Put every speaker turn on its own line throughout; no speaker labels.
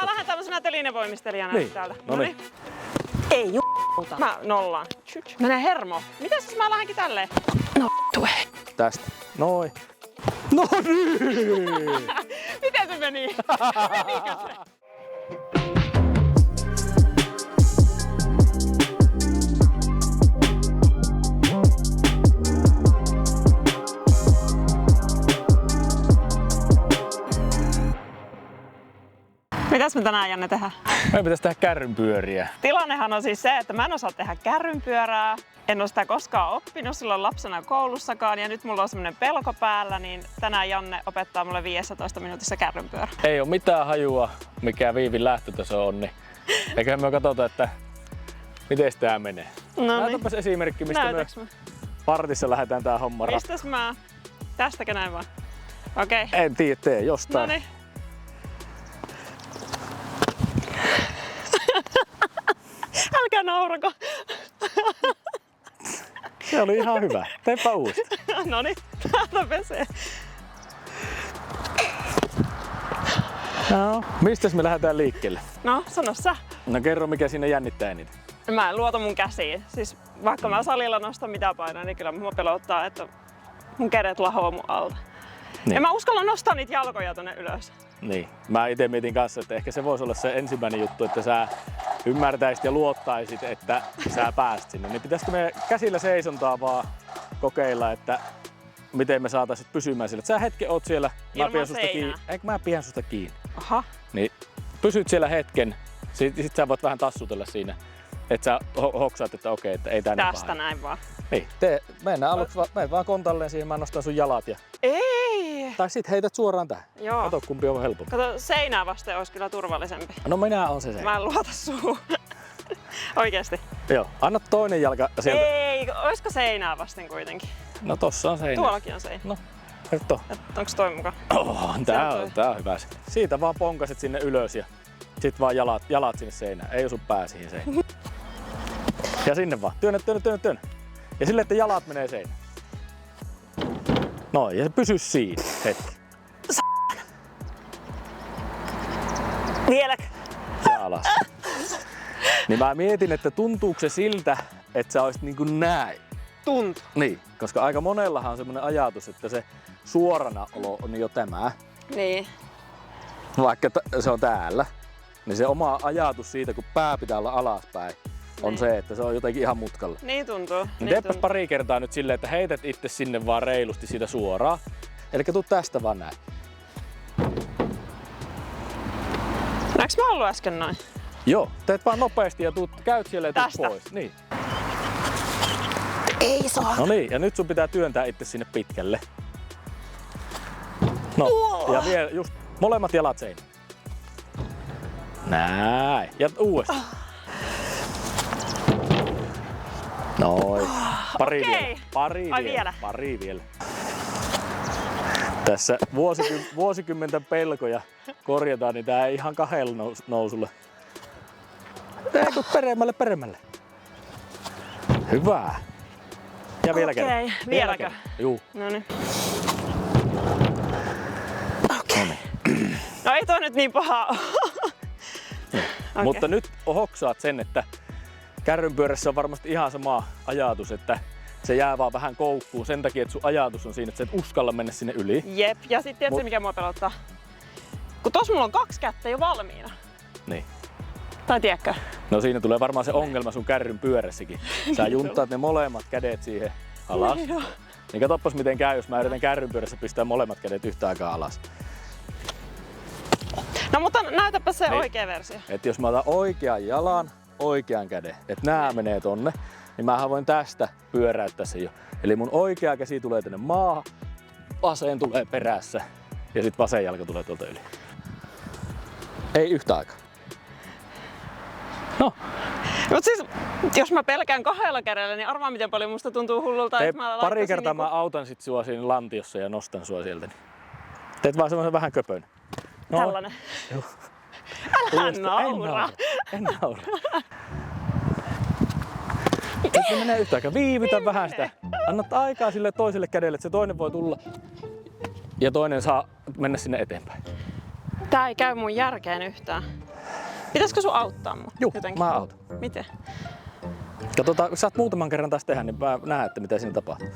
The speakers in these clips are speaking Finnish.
Mä lähden tämmösenä telinevoimistelijana
Niin.
täältä.
Noniin.
Ei juuta. Mä nollaan. Menee hermo. Mitäs jos mä lähdenkin tälleen? No tue.
Tästä. Noin. No niin!
Miten se meni? Menikö se? Mitäs me tänään, Janne, tehdään?
Meidän pitäisi tehdä kärrynpyöriä.
Tilannehan on siis se, että mä en osaa tehdä kärrynpyörää. En ole sitä koskaan oppinut silloin lapsena koulussakaan ja nyt mulla on semmonen pelko päällä, niin tänään Janne opettaa mulle 15 minuutissa kärrynpyörä.
Ei ole mitään hajua, mikä Viivin lähtötaso on, niin eiköhän me katsota, että miten tää menee. Näytäpäs esimerkki, mistä me partissa lähdetään tää homma
Mistäs mä? Tästäkö näin vaan? Okei.
Okay. En tiedä, tee jostain.
Noniin. Älkää naurako.
Se oli ihan hyvä. Teepä uudestaan.
Noniin, täältä pesee.
No. Mistäs me lähdetään liikkeelle?
No, sano sä.
No kerro, mikä siinä jännittää eniten.
Mä en luota mun käsiin. Siis vaikka mä salilla nostan mitä painoa, niin kyllä mua pelottaa, että mun kädet lahoo mun alta.
Niin.
En mä uskalla nostaa niitä jalkoja tonne ylös.
Niin. Mä itse mietin kanssa, että ehkä se voisi olla se ensimmäinen juttu, että sä ymmärtäisit ja luottaisit, että sä pääst sinne. Niin pitäisikö me käsillä seisontaa vaan kokeilla, että miten me saataisiin pysymään sillä. Sä hetken oot siellä,
Ilman
mä pidän susta
seinää.
kiinni. Eikö mä pidän susta kiinni?
Aha.
Niin pysyt siellä hetken, sit sä voit vähän tassutella siinä. Että sä hoksaat, että okei, että ei tää niin
Tästä
paha.
näin vaan.
Niin, mennään aluksi mene vaan kontalleen siihen, mä nostan sun jalat ja...
Ei!
Tai sit heität suoraan tähän.
Joo.
Kato kumpi on helpompi.
Kato, seinää vasten olisi kyllä turvallisempi.
No minä on se.
Mä en luota suuhun. Oikeesti.
Joo, anna toinen jalka sieltä.
Ei, oisko seinää vasten kuitenkin?
No tossa on seinä.
Tuollakin on seinä.
No, nyt on.
Onks toi mukaan?
Tää on hyvä. Siitä vaan ponkaset sinne ylös ja sit vaan jalat sinne seinään. Ei osu pää siihen seinään. Ja sinne vaan. Työnnä. Ja sille, että jalat menee seinään. Noin, ja pysy siinä hetki.
Vieläkö?
Ja alas. Niin mä mietin, että tuntuuko se siltä, että sä olisit niinku näin.
Tuntuu.
Niin, koska aika monellahan on semmoinen ajatus, että se suorana olo on jo tämä.
Niin.
Vaikka se on täällä, niin se oma ajatus siitä, kun pää pitää olla alaspäin, on
Niin.
se, että se on jotenkin ihan mutkalla.
Niin tuntuu.
Niin teepäs pari kertaa nyt silleen, että heität itse sinne vaan reilusti siitä suoraan. Elikkä tuu tästä vaan näin.
Näinkö mä ollut äsken noin?
Joo, teet vaan nopeasti ja käyt siellä ja tuut
Tästä?
pois. Niin.
Ei saa.
No niin, ja nyt sun pitää työntää itse sinne pitkälle. No, ja vielä just molemmat jalat seinään. Näin. Ja uudestaan. Noin. Pari
Okei.
vielä. Pari
Ai
vielä.
vielä?
Pari vielä. Tässä vuosikymmenten pelkoja korjataan, niin tää ei ihan kahdella nousulla. Eikö peremmälle. Hyvä. Ja vielä
Okei,
kerran.
vieläkö?
Juu.
Noniin. Okei. No ei toi nyt niin paha oo. Okay.
Mutta nyt hoksaat sen, että kärrynpyörässä on varmasti ihan sama ajatus, että se jää vaan vähän koukkuun sen takia, että sun ajatus on siinä, että sä et uskalla mennä sinne yli.
Jep, ja sit tiedätkö mikä mua pelottaa? Kun tos mulla on 2 kättä jo valmiina.
Niin.
Tai tiedätkö?
No siinä tulee varmaan se ongelma sun kärrynpyörässäkin. Sä junttaat ne molemmat kädet siihen alas. Niin katoppas miten käy, jos mä yritän kärrynpyörässä pistää molemmat kädet yhtä aikaa alas.
No mutta näytäpä se
Niin.
oikea versio.
Että jos mä otan oikean jalan, oikean käden, että nää menee tonne, niin mä voin tästä pyöräyttää sen jo. Eli mun oikea käsi tulee tänne maahan, vasen tulee perässä ja sit vasen jalka tulee tuolta yli. Ei yhtä aikaa. No,
Mut siis, jos mä pelkään 2 kädellä, niin arvaa miten paljon musta tuntuu hullulta, että mä
pari kertaa
niinku...
mä autan sit sua siinä lantiossa ja nostan sua sieltä. Niin. Teet vaan semmosen vähän köpön. No.
Tällainen.
Joo.
Älä naura.
En naura. Nyt se menee yhtä aikaa. Viivytä vähän sitä. Annat aikaa sille toiselle kädelle, että se toinen voi tulla ja toinen saa mennä sinne eteenpäin.
Tää ei käy mun järkeen yhtään. Pitäisikö sun auttaa mua?
Juu,
jotenkin?
mä autan.
Miten?
Katsotaan, kun sä oot muutaman kerran taas tehdä, niin mä näen, että mitä siinä tapahtuu.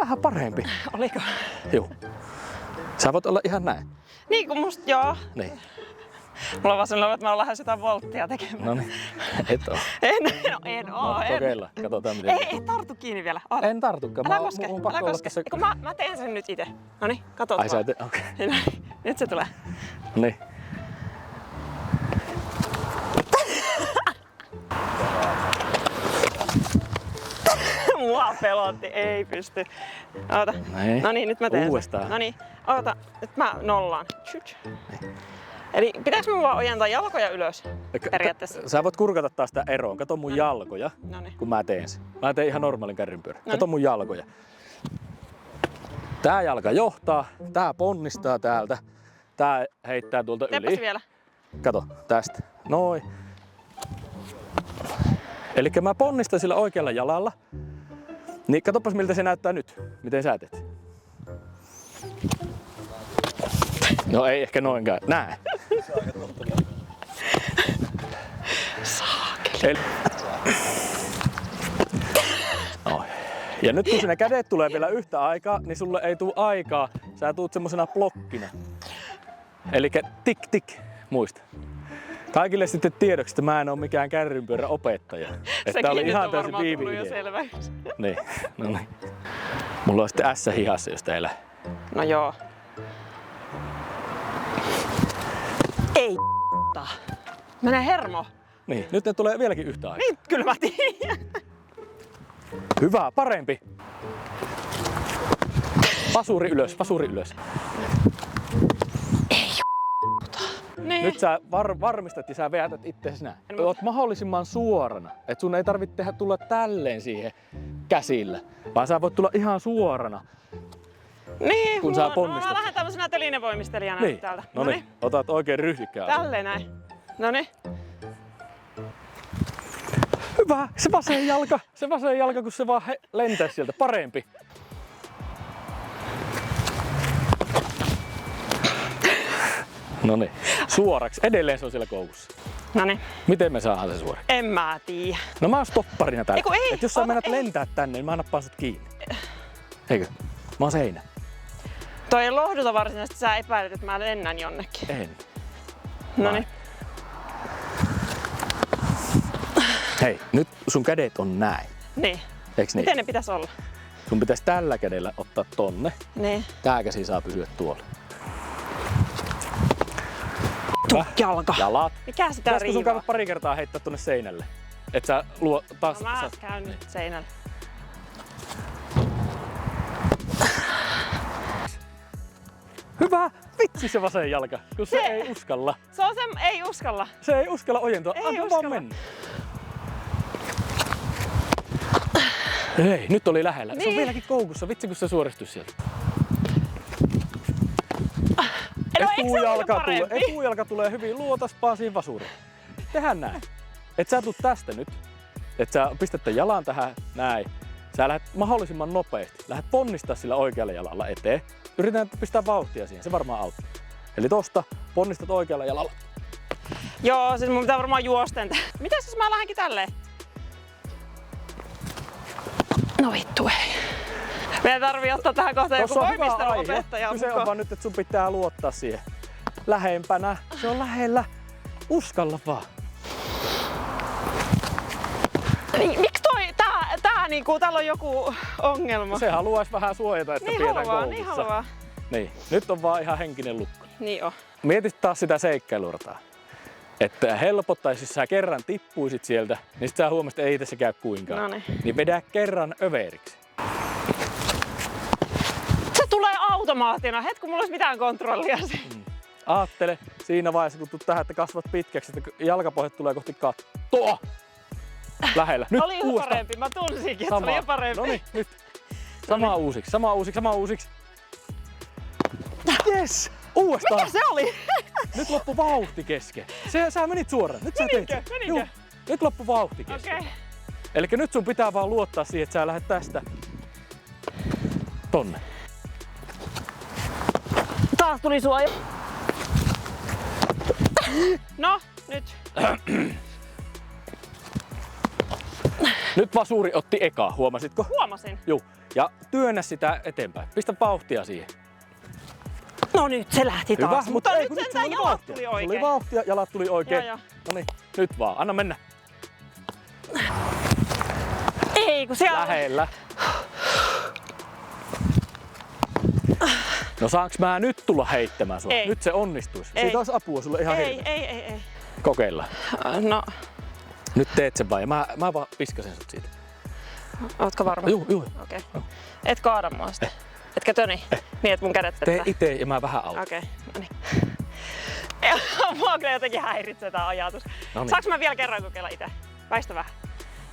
Vähän parempi.
Oliko?
Joo. Sä voit olla ihan näin.
Niin kuin musta, joo.
Niin.
Mulla on vaan sellainen, että mä oon lähes jotain volttia tekemään.
No niin, et oo.
En oo.
Kokeillaan, katsotaan miten.
Ei tartu kiinni vielä. Oota.
En tartukaan.
Älä koske,
Mun pakko
älä
olla
koske.
tässä.
Kun mä teen sen nyt itse. Noniin, katot
Ai sä
vaan.
okei.
Nyt se tulee.
Niin.
Mua pelotti, ei pysty. Oota.
Niin.
Noniin, nyt mä teen
Uudestaan.
sen. Noniin, oota. Nyt mä nollaan. Chut. Eli pitääkö mun vaan ojentaa jalkoja ylös? Periaatteessa.
Sä voit kurkata taas sitä eroon. Kato mun jalkoja,
Noniin.
kun mä teen sen. Mä teen ihan normaalin kärrynpyörän. Kato mun jalkoja. Tää jalka johtaa, tää ponnistaa täältä, tää heittää tuolta
Teepäs
yli.
vielä.
Kato, tästä. Noin. Elikkä mä ponnistan sillä oikealla jalalla. Niin katsopas miltä se näyttää nyt. Miten sä teet? No ei ehkä noinkaan. Näin.
Saakeli.
Noin. Ja nyt kun sinne kädet tulee vielä yhtä aikaa, niin sulle ei tule aikaa. Sä tuut semmosena blokkina. Elikkä tik tik, muista. Kaikille sitten tiedoksi, että mä en oo mikään kärrynpyörän opettaja. Että oli ihan täysin viivi-idea.
selväksi.
Niin, no niin. Mulla on sitten ässä hihassa, jos teillä.
No joo. Ei Mene hermo.
Niin, nyt ne tulee vieläkin yhtä aikaa.
Niin, kyllä mä tiedän.
Hyvä, parempi. Vasuri ylös, vasuri ylös.
Niin.
Nyt sä varmistat ja sä vedätät itseäsi näin. Oot mahdollisimman suorana. Et sun ei tarvitse tehdä tulla tälleen siihen käsillä. Vaan sä voit tulla ihan suorana.
Niin,
kun sä ponnistat.
Mä lähden tämmösenä telinevoimistelijana
Niin,
nyt täältä.
no niin. Otat oikein ryhdikkää.
Tälleen näin. Noniin.
Hyvä, se vasen jalka, kun se vaan lentää sieltä. Parempi. Noniin, suoraksi. Edelleen se on siellä koukussa.
Noniin.
Miten me saadaan se suoraksi?
En mä tiedä.
No mä oon stopparina täällä.
Eiku ei,
Et jos sä
ota,
menet
ei.
lentää tänne, niin mä nappaan sut kiinni. Eikö? Mä oon seinä.
Toi ei lohduta varsinaisesti, sä epäilet, että mä lennän jonnekin.
En.
Noniin.
Hei, nyt sun kädet on näin.
Niin.
Eiks niin?
Miten ne pitäis olla?
Sun pitäisi tällä kädellä ottaa tonne.
Niin.
Tää käsi saa pysyä tuolla.
Jalka.
Jalat.
Mikä sitä
Pitäisikö sun käydä
riivaa?
pari kertaa heittää tonne seinälle? Et sä luo taas...
No mä käyn nyt seinällä.
Hyvä! Vitsi se vasen jalka, kun se ei uskalla.
Se on se, ei uskalla.
Se ei uskalla ojentua.
Ei
Anna
uskalla.
vaan mennä. Ei, nyt oli lähellä. Se on
Niin.
vieläkin koukussa. Vitsi kun se suoristui sieltä.
No, eikö se ole parempi?
Etujalka tulee hyvin. Luotaspaa siihen vasuriin. Tehdään näin. Et sä tuut tästä nyt. Et sä pistät tämän jalan tähän näin. Sä lähdet mahdollisimman nopeasti. Lähdet ponnistaa sillä oikealla jalalla eteen. Yritän pistää vauhtia siihen. Se varmaan auttaa. Eli tosta ponnistat oikealla jalalla.
Joo, siis mun pitää varmaan juosten. Mitäs jos mä lähdenkin tälleen? No vittu ei. Meidän tarvii ottaa tähän kohtaan joku
Tossa on hyvä
voimisteluopettaja
aihe. Kyse on
mukaan.
vaan nyt, että sun pitää luottaa siihen. Lähempänä. Se on lähellä. Uskalla vaan.
Miksi tää niinku, täällä on joku ongelma?
Se haluaisi vähän suojata, että
Niin
pidetään
haluaa,
koukussa.
niin haluaa.
Niin. Nyt on vaan ihan henkinen lukko.
Niin on.
Mietit taas sitä seikkailurataa. Että helpottaisi, jos sä kerran tippuisit sieltä, niin sit sä huomasit, että ei tässä käy kuinkaan.
Noniin.
Niin vedä kerran överiksi.
Se tulee automaattina, kun mulla olisi mitään kontrollia siinä.
Aattele siinä vaiheessa, kun tulet tähän, että kasvat pitkäksi, että jalkapohjat tulee kohti kattoa. Lähellä. Nyt
Oli jo
uudestaan.
parempi, mä tunsinkin, että se oli jo parempi.
Noniin, nyt. Sama uusiksi, sama uusiksi, sama uusiksi. Yes! Uudestaan.
Mikä se oli?
Nyt loppu vauhti kesken. Sä menit suoraan. Nyt sä teit sen.
Meninkö?
Juu. Nyt loppu vauhti kesken.
Okei.
Elikkä nyt sun pitää vaan luottaa siihen, että sä lähdet tästä tonne.
Taas tuli suoja. No, nyt.
Nyt Vasuri otti eka, huomasitko?
Huomasin.
Juu. Ja työnnä sitä eteenpäin. Pistä vauhtia siihen.
No nyt se lähti taas.
Hyvä,
Mutta
ei,
nyt
kun
sentään
sulla
jalat
vauhtia.
tuli
Tuli
oikein.
vauhtia, jalat tuli oikein.
Joo.
No niin, nyt vaan. Anna mennä.
Ei, kun siellä...
Lähellä. No saanko mä nyt tulla heittämään sua?
Ei.
Nyt se onnistuisi.
Ei.
Siitä olisi apua sulle ihan hirveä.
Ei.
Kokeillaan.
No,
Nyt teet sen vaan ja mä vaan piskasen sut siitä.
ootko varma?
Juu.
Okei. Et kaada mua sitä. Etkä töni? Niin, et mun kädet
Tee
pettää.
ite ja mä vähän autan.
Okei, no niin. Mua kyllä jotenkin häiritsee tää ajatus.
Noniin.
Saanko mä vielä kerran kokeilla itse? Väistä vähän.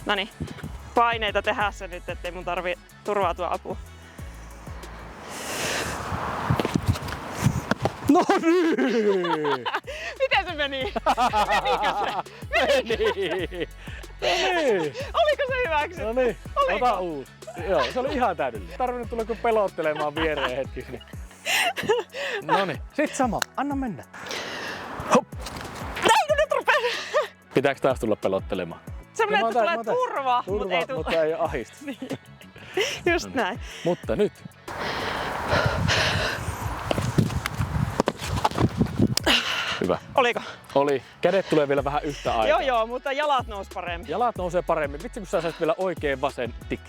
Noniin. Paineita tehdä se nyt, ettei mun tarvi turvautua apuun.
No niin!
Miten se meni? Menikö se?
Meni! No niin!
Oliko se hyväksytty?
No niin,
Oliko?
ota uusi. Joo, se oli ihan täydellinen. Tarvinnut tulla kuin pelottelemaan viereen hetkiksi. Niin. Noniin, sit sama. Anna mennä. Hop.
Ei kun nyt rupee!
Pitääkö taas tulla pelottelemaan?
Semmonen, että
Mä
tulee
otan-
turva, mutta ei tule.
mutta ei ole ahdistus.
Just näin.
Mutta nyt. Hyvä.
Oliko?
Oli. Kädet tulee vielä vähän yhtä aikaa.
Joo, mutta jalat nousi paremmin.
Jalat nousee paremmin. Vitsi kun sä saisit vielä oikein vasen tik.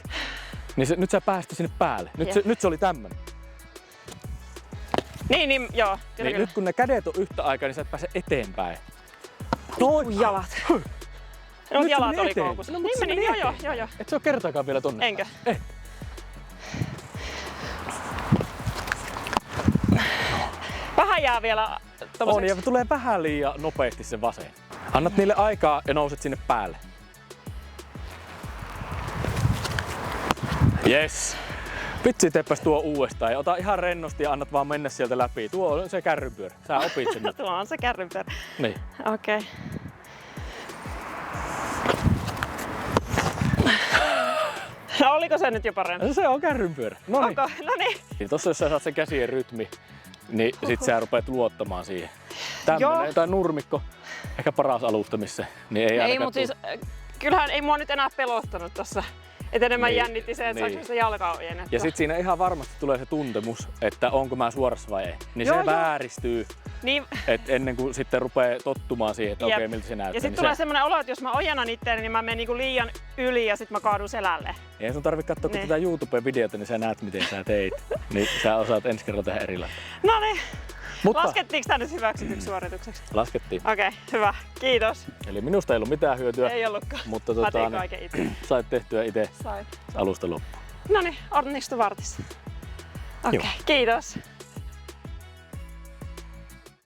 Niin se, nyt sä pääsit sinne päälle. Nyt se oli tämmönen.
Niin, joo. Kyllä,
Niin nyt kun ne kädet on yhtä aikaa, niin sä et pääse eteenpäin.
Noin. Jalat. No,
Nyt se
jalat
meni
oli
eteen.
koukussa.
No,
No,
mutta
niin
se
meni,
meni
joo.
Et se ole kertaakaan vielä tonne.
Enkö?
Ei.
Vähän jää vielä
On
tommoseksi.
ja tulee vähän liian nopeasti se vasen. Annat niille aikaa ja nouset sinne päälle. Yes. Vitsi, teppäs tuo uudestaan ja ota ihan rennosti ja annat vaan mennä sieltä läpi. Tuo on se kärrynpyörä. Sä opit sen nyt.
Tuo on se kärrynpyörä.
Niin.
Okei. No oliko se nyt jo parempi?
Se on kärrynpyörä. No niin.
Onko? No niin.
Ja tossa jos sä saat sen käsien rytmi, niin sit sä rupeat luottamaan siihen.
Joo.
Tämmönen tai nurmikko, ehkä paras alustamissa, niin ei
Ei,
ainakaan
mutta siis kyllähän ei mua nyt enää pelottanut tossa. Et enemmän
Niin,
jännitti se, että
niin.
saanko sitä jalkaa ojennettua.
Ja sit siinä ihan varmasti tulee se tuntemus, että onko mä suorassa vai ei. Niin
Joo,
se
joo.
vääristyy,
Niin,
et ennen kuin sitten rupeaa tottumaan siihen, että
Jep.
okei, miltä se näyttää.
ja sitten
niin
tulee semmoinen olo, että jos mä ojennan itteeni, niin mä menen niinku liian yli ja sitten mä kaadun selälle.
Ei sun tarvitse katsoa
Niin.
tätä YouTube-videota, niin sä näet miten sä teit. Niin sä osaat ensi kerralla tehdä erilaista.
No niin,
Mutta
laskettiinko tää nyt hyväksytyksi suoritukseksi?
laskettiin.
Okei, hyvä. Kiitos.
Eli minusta ei ollut mitään hyötyä,
Ei ollutkaan.
mutta
Mä tein
niin,
kaiken itse.
sait tehtyä itse
Sain.
alusta loppuun.
No niin, onnistu vartissa. Okei,
Joo.
kiitos.